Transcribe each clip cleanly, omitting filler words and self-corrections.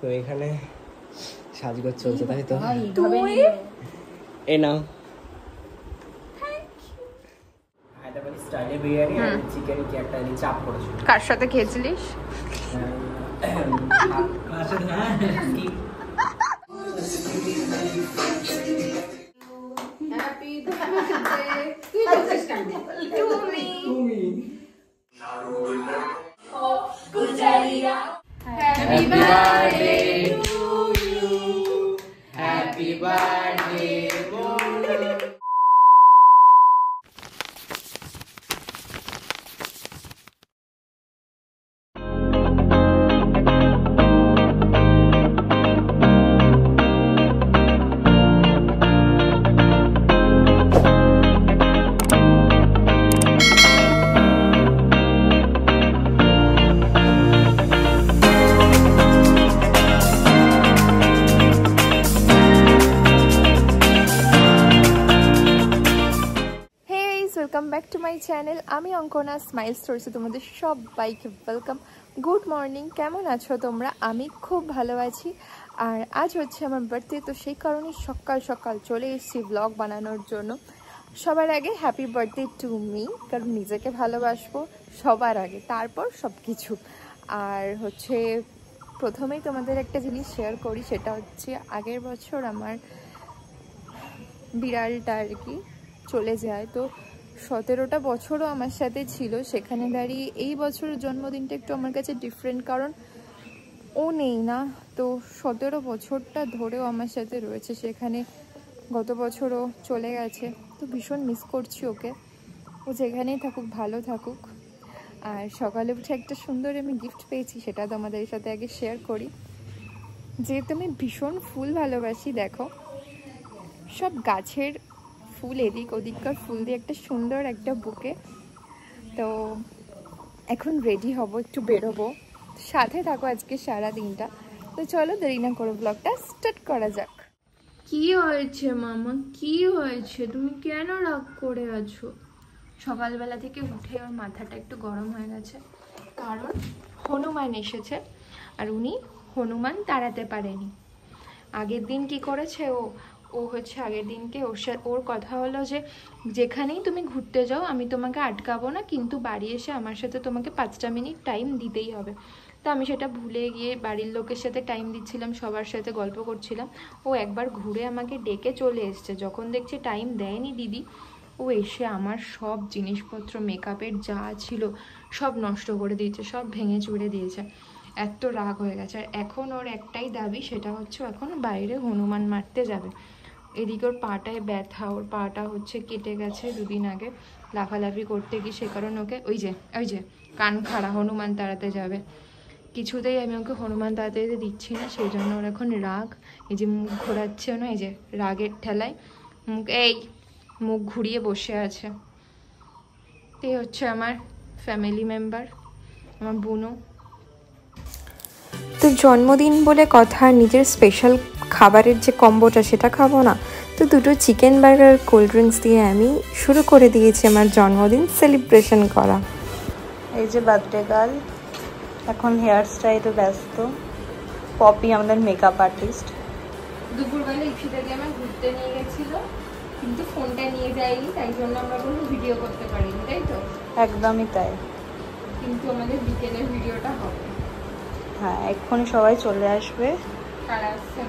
তো এখানে সাজগোজ চলছে, তাই তো? এ নাও হায়দ্রাবাদি স্টাইলে বিরিয়ানি আর চিকেন কি একটা চাপ করেছিল। কার সাথে খেয়েছিলিস? Happy birthday to you. Happy birthday Monu. Welcome back to my channel. আমি অঙ্কনা, স্মাইল স্টোরিসে তোমাদের সবাইকে ওয়েলকাম। গুড মর্নিং, কেমন আছো তোমরা? আমি খুব ভালো আছি। আর আজ হচ্ছে আমার বার্থডে, তো সেই কারণে সকাল সকাল চলে এসেছি ব্লগ বানানোর জন্য। সবার আগে হ্যাপি বার্থডে টু মি, কারণ নিজেকে ভালোবাসবো সবার আগে, তারপর সব কিছু। আর হচ্ছে প্রথমেই তোমাদের একটা জিনিস শেয়ার করি, সেটা হচ্ছে আগের বছর আমার বিড়ালটা আর কি চলে যায়, তো 17টা বছরও আমার সাথে ছিল। সেখানে দাঁড়িয়ে এই বছরের জন্মদিনটা একটু আমার কাছে ডিফারেন্ট, কারণ ও নেই না, তো 17 বছরটা ধরেও আমার সাথে রয়েছে। সেখানে গত বছরও চলে গেছে, তো ভীষণ মিস করছি ওকে। ও যেখানেই থাকুক ভালো থাকুক। আর সকালে উঠে একটা সুন্দর আমি গিফট পেয়েছি, সেটা তোমাদের সাথে আগে শেয়ার করি। যেহেতু আমি ভীষণ ফুল ভালোবাসি, দেখো সব গাছের ফুল, এদিক ওদিককার ফুল দিয়ে একটা সুন্দর একটা বুকে। তো এখন রেডি হব, একটু বেরোবো, সাথে থাকো আজকে সারা দিনটা। তো চলো দেরি না করে ব্লগটা স্টার্ট করা যাক। কি হয়েছে মামা, কি হয়েছে? তুমি কেন রাগ করে আছো? সকালবেলা থেকে উঠে ওর মাথাটা একটু গরম হয়ে গেছে, কারণ হনুমান এসেছে আর উনি হনুমান তাড়াতে পারেনি। আগের দিন কি করেছে ও হচ্ছে আগের দিনকে ওর কথা হলো যে যেখানেই তুমি ঘুরতে যাও আমি তোমাকে আটকাবো না, কিন্তু বাড়ি এসে আমার সাথে তোমাকে 5টা মিনিট টাইম দিতেই হবে। তো আমি সেটা ভুলে গিয়ে বাড়ির লোকের সাথে টাইম দিচ্ছিলাম, সবার সাথে গল্প করছিলাম। ও একবার ঘুরে আমাকে ডেকে চলে এসছে, যখন দেখছে টাইম দেয়নি দিদি, ও এসে আমার সব জিনিসপত্র মেকআপের যা ছিল সব নষ্ট করে দিয়েছে, সব ভেঙে চুরে দিয়েছে। এত রাগ হয়ে গেছে। আর এখন ওর একটাই দাবি, সেটা হচ্ছে এখন বাইরে হনুমান মারতে যাবে। এদিকে ওর পাটায় ব্যথা, ওর পাটা হচ্ছে কেটে গেছে 2 দিন আগে লাফালাফি করতে গিয়ে, সে কারণে ওকে ওই যে কান খাড়া হনুমান তাড়াতে যাবে। কিছুতেই আমি ওকে হনুমান তাড়াতে দিচ্ছি না, সেই জন্য ওর এখন রাগ। এই যে মুখ ঘোরাচ্ছে না, এই যে রাগের ঠেলায় মুখ ঘুরিয়ে বসে আছে। এই হচ্ছে আমার ফ্যামিলি মেম্বার, আমার বোনও। তো জন্মদিন বলে কথা, নিজের স্পেশাল খাবারের যে কম্বোটা সেটা খাবো না, তো 2টো চিকেন বার্গার কোল্ড ড্রিঙ্কস দিয়ে আমি শুরু করে দিয়েছি আমার জন্মদিন সেলিব্রেশন করা। এই যে বার্থডে গার্ল এখন হেয়ার স্টাইলে ব্যস্ত। পপি আমাদের মেকআপ আর্টিস্ট। দুপুরবেলা ইপসিতাকে আমার ঘুরতে নিয়ে গেছিল, কিন্তু ফোনটা নিয়ে যায়নি, তাই জন্য আমরা কোনো ভিডিও করতে পারিনি, তাই তো? একদমই তাই, কিন্তু আমাদের বিকেলের ভিডিওটা হবে। হ্যাঁ এক্ষুনি সবাই চলে আসবে। কারা আসছে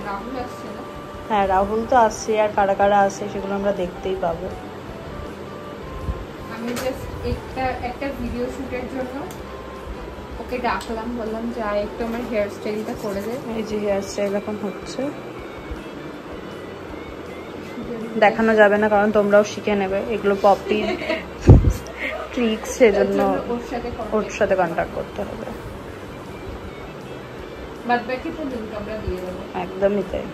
রাহুল আসছে না? হ্যাঁ রাহুল তো আসছে, আর কারা কারা আসছে সেগুলো আমরা দেখতেই পাবো। আমি জাস্ট একটা ভিডিও শ্যুটের জন্য ওকে ডাকলাম, বললাম যে একটু আমার হেয়ার স্টাইলটা করে দে। এই যে হেয়ার স্টাইল এখন হচ্ছে, দেখানো যাবে না কারণ তোমরাও শিখে নেবে এগুলো পপি ট্রিক্স, সেজন্য ওর সাথে কন্ট্যাক্ট করতে হবে। একদমই তাই।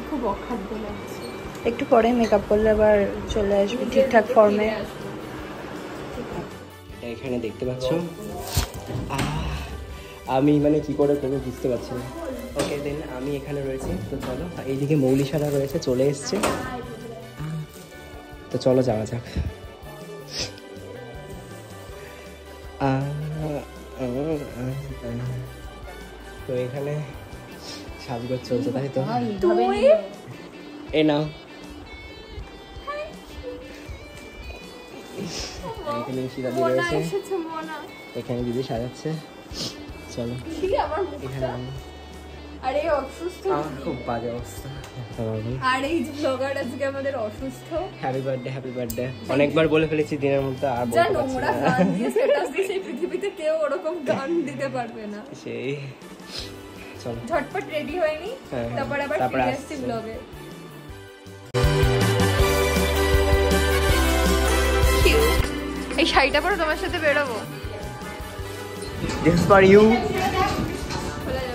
খুব অখাদ্য লাগছে, একটু পরে মেকআপ করলে আবার চলে আসবে ঠিকঠাক ফর্মে। এখানে দেখতে পাচ্ছ আমি মানে কি করে করবো বুঝতে পারছি না। ওকে দেন আমি এখানে রয়েছি, তো চলো। এইদিকে মৌলিশারা রয়েছে, চলে এসছে, তো চলো যাওয়া যাক। সাজগোজ চলছে তাই তো? তুই এই নাও। এখানে ঈশিতা দি রয়েছে, এখানে দিদি সাজাচ্ছে। চলো এখানে আমি। আরে অসুস্থ, আমার খুব বাজে অবস্থা। আর এই ব্লগার আজকে আমাদের অসুস্থ। হ্যাপি বার্থডে, হ্যাপি বার্থডে অনেকবার বলে ফেলেছি দিনের মধ্যে, আর বলতে পারছি নোংরা না। গান দিয়ে স্ট্যাটাস দিয়ে সেই পৃথিবীতে কেউ ওরকম গান দিতে পারবে না। সেই চলো ঝটপট রেডি হয়ে নি, তারপর আবার ফিরে আসছি ব্লগে। এই শাড়িটা পরে তোমার সাথে বেরোবো। This is for you.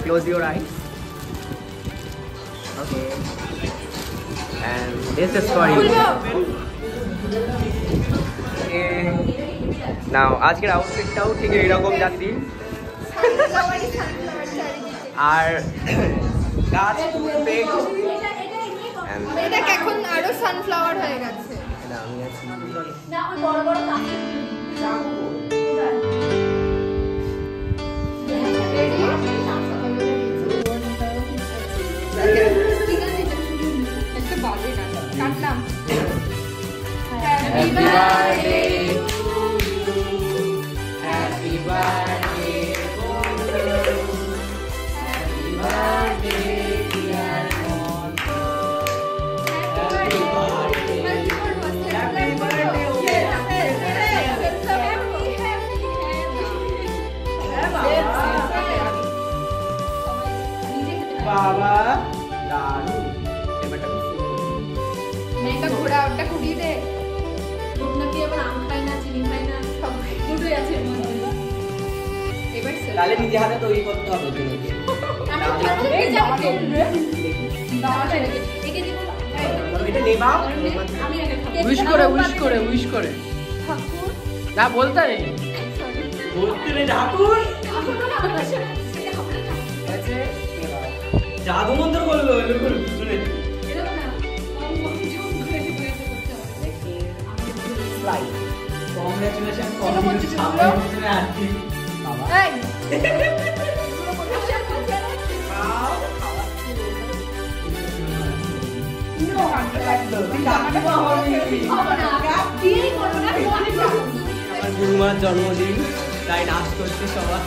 Close your eyes. Okay. And this is for you. Okay. Now, আজকের আউটফিটটাও ঠিক এরকম যাচ্ছি। আর গাছ পেক এটা এখন আরো সানফ্লাওয়ার হয়ে গেছে। না আমি আছি না ওই বড় বড় কাঁচের Happy birthday to you. Happy birthday to you. Happy birthday dear Mon. Happy birthday. Happy birthday. Baba. Daru. মেয়েটা ঘোড়া ওটা কুড়িয়ে দে। নাকি এবার আম খাই না, চিনি খাই না, সব দুটোই আছে এর মধ্যে। এবার তাহলে নিজে হাতে তৈরি করতে হবে তোমাকে। আমি খাবো এই যাবে রে। দাঁড়া রে। একে দিব। এটা নেবা। আমি আগে খাবো। উইশ করে ঠাকুর না বলতে নেই, বলতে নেই ঠাকুর। আছে জাদু মন্ত্র করলো এরকম শুনে। এরকম না। লাইক কংগ্রেচুলেশন এটা হচ্ছে সামনে পিছনে আসছি বাবা। এই আমার গুরুমার জন্মদিন, তাই নাচ করছে সবাই।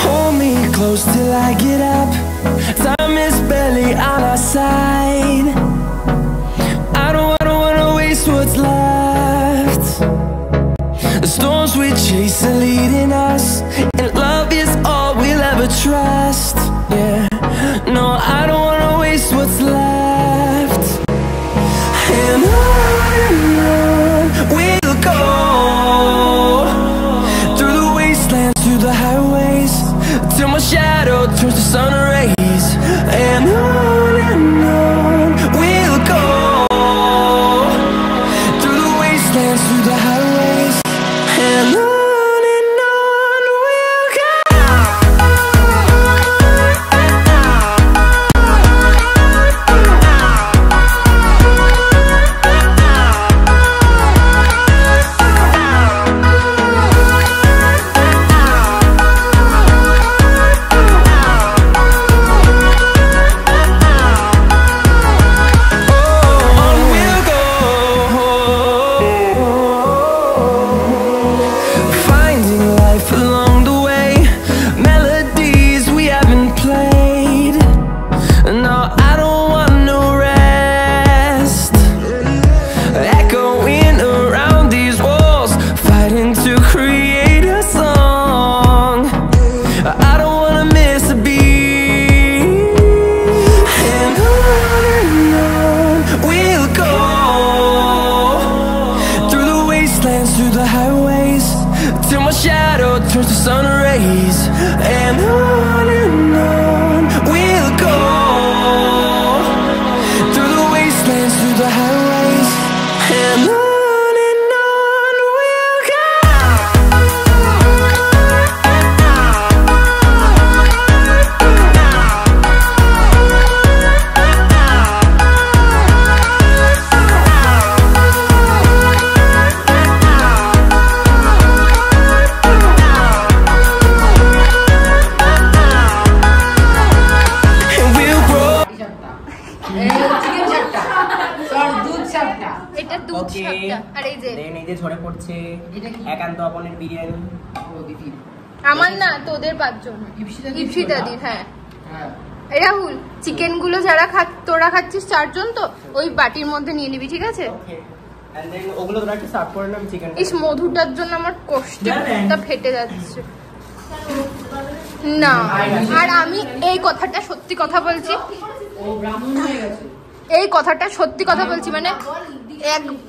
Hold me close till I get up. Time is barely on our side. I don't wanna waste what's left. The storms we chase are leading us, and love is all we'll ever trust. Yeah, no, I don't wanna waste what's left. And on we'll go, through the wastelands, through the highways, till my shadow turns to sun rays. And on we'll go, through the wastelands, through the highways. And on chicken চাপটা আর দুধ চাপটা এটা দুধ ওকে সাপটা আর এই যে দেন এই যে ঝরে পড়ছে একান্ত আপনের বিরিয়ানি। আমার না তোদের 5 জন ইপসিতাদির। হ্যাঁ রাহুল চিকেন গুলো যারা তোরা খাচ্ছিস 4 জন তো ওই বাটির মধ্যে নিয়ে নিবি ঠিক আছে। ওকে এন্ড দেন ওগুলো তোরা একটু সার্ভ করে নাম চিকেন। ইস মধুটার জন্য আমার কষ্টটা ফেটে যাচ্ছে না। আর আমি এই কথাটা সত্যি কথা বলছি, এই কথাটা সত্যি কথা বলছি, মানে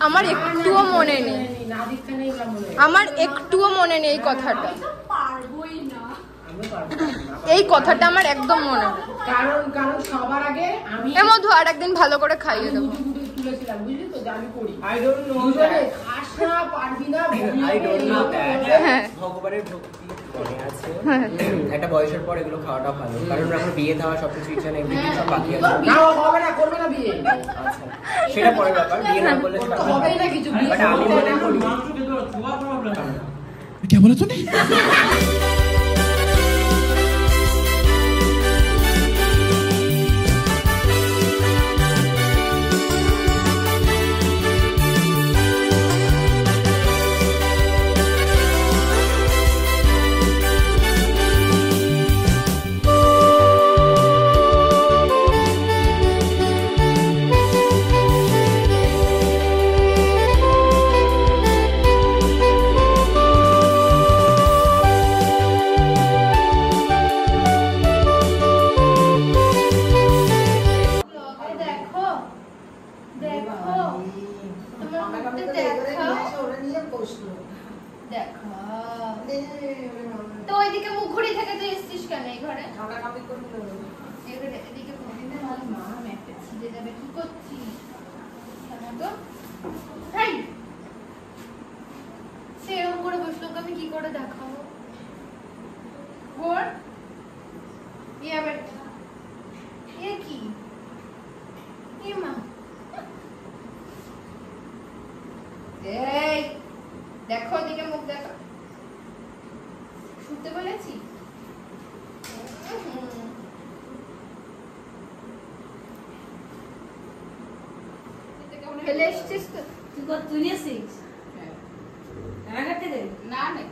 আমার একটুও মনে নেই, আমার একটুও মনে নেই এই কথাটা, এই কথাটা আমার একদম মনে নেই। কারণ সবার আগে আমি এ মধু আর একদিন ভালো করে খাইয়ে দেবো। তুলেছিলাম বুঝলি তো, আমি করি আই ডোন্ট নো খাস না পারবি না আই ডোন্ট নো দ্যাট হ্যাঁ ভগবানের ভক্তি মনে আছে। একটা বয়সের পর এগুলো খাওয়াটা ভালো, কারণ আমরা বিয়ে দেওয়া সবকিছু ইচ্ছা নেই, এভরিথিং সব বাকি আছে। না হবে না, করবে না বিয়ে, আচ্ছা সেটা পরের ব্যাপার, বিয়ে না করলে সেটা হবেই না কিছু। বিয়ে বাট আমি মনে করি क्या बोला तूने? তো ওইদিকে মুখুরি থেকে তুই এসছিস কেন এই ঘরে? এদিকে মা ম্যাপে ছিঁড়ে যাবে, কি করছিস তো? হাই সে এরকম করে বসলো, আমি কি করে দেখাবো? গোর আবার এ কি এ মা, এই দেখো ওদিকে মুখ দেখো, শুনতে বলেছি? ফেলে এসছিস তো তুই নিয়েছিস? না না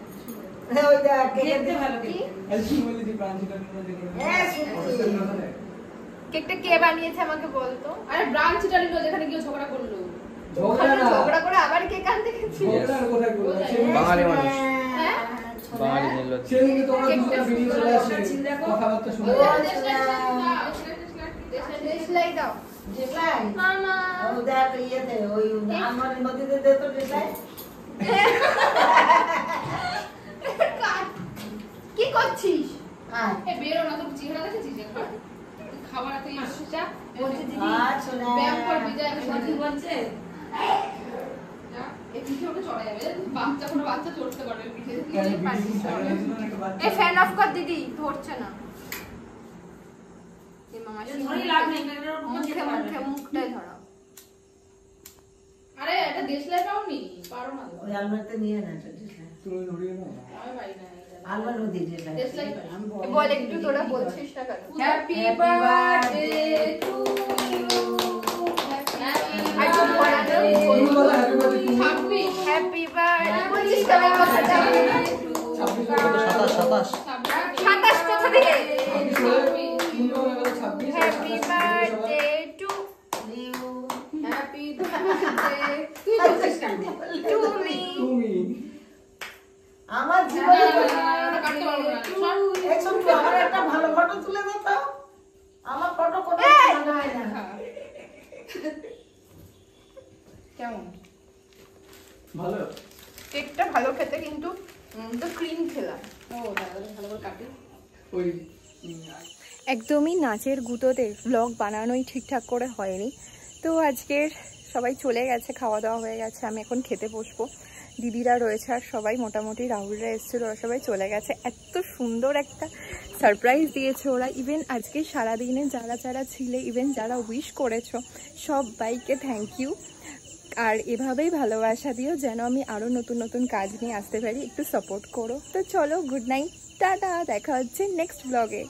কেকটা কে বানিয়েছে আমাকে বলতো? আরে ব্রাঞ্চ ডালিল যেখানে গিয়ে ঝগড়া করলো, ঝগড়া করে আবার কেক আনতে গেছি। বাঙালি মানুষ, হ্যাঁ বাঙালি নির্লজ্জ। সেদিকে তোমরা দুটো ভিডিও চলে আসে কথাবার্তা শুনে দেশলাই দাও দেশলাই মামা ও দেখ ইয়েতে ওই আমার নদীতে দে তো দেশলাই। কি করছিস? আয় এ বেরো না, তোর চেহারা দেখেছিস একবার? খাবার এত ইচ্ছা বলছি দিদি আচ্ছা না ব্যায়াম করবি, যা সত্যি বলছে। এই পিঠে ওটা চড়া যাবে, বাচ্চা কোনো বাচ্চা চড়তে পারবে পিঠে। এই ফ্যান অফ কর দিদি, ধরছে না। এই মামা ধরে লাভ নেই, মুখটাই ধরো। আরে এটা দেশলাই পাওনি, পারো না ওই আলমারিতে নিয়ে না এটা দেশলাই। তুমি নড়িয়ে নাও আমি পারি না আলমারি নদী দেশলাই। দেশলাই পারি আমি বল একটু, তোরা বলছিস না কেন? হ্যাপি বার্থডে টু ইউ আচ্ছা বলানো তুমি বলো happy birthday to happy birthday বলিস না কথাটা। 27 27 কোথা থেকে? ছাব্বিশ happy birthday to you happy birthday তুই বলছিস কেন টু মি। তুমি আমার জীবনে এটা কাটতে পারবো না এই ছোট্ট আমার একটা ভালো ফটো তুলে দাও তো। আমার ফটো কোনো ভালো হয় না। কেমন ভালো কেকটা ভালো খেতে, কিন্তু তো ক্রিম খেলাম। ও দাদা ভালো করে কাটি ওই একদমই নাচের গুঁতোতে ব্লগ বানানোই ঠিকঠাক করে হয়নি। তো আজকের সবাই চলে গেছে, খাওয়া দাওয়া হয়ে গেছে, আমি এখন খেতে বসবো। দিদিরা রয়েছে আর সবাই মোটামুটি রাহুলরা এসেছিলো, ওরা সবাই চলে গেছে। এত সুন্দর একটা সারপ্রাইজ দিয়েছে ওরা। ইভেন আজকে সারাদিনে যারা যারা ছিলে, ইভেন যারা উইশ করেছো সবাইকে থ্যাংক ইউ। আর এভাবেই ভালোবাসা দিও যেন আমি আরও নতুন নতুন কাজ নিয়ে আসতে পারি, একটু সাপোর্ট করো। তো চলো, গুড নাইট, টাটা, দেখা হচ্ছে নেক্সট ব্লগে।